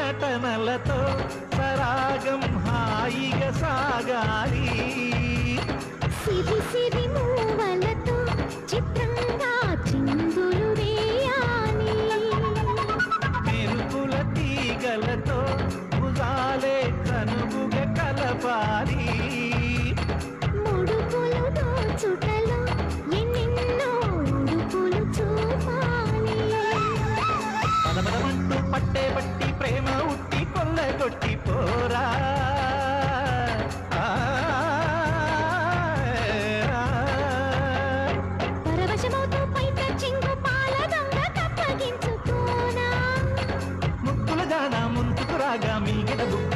నటనలతో సరాగం హాయిగా సాగాలి సిరి సిరి మూవలతో చిత్రంగా చిందులు వేయాలి మెరుపుల తీగలతో భుజాలే కనుగుగ కలపాలి ముడుపులు దోచుటలో ఎన్నెన్నో ఉడుపులు చూపాలి పదమదమంటూ పట్టే పట్టి ప్రేమ ఉట్టి కొల్లగొట్టి పోరా పరవశమవుతూ పైట చింగు పాల దొంగ కప్పగించుకోనా ముక్కుల దానా ముందుకు రాగా మీగడ బుక్క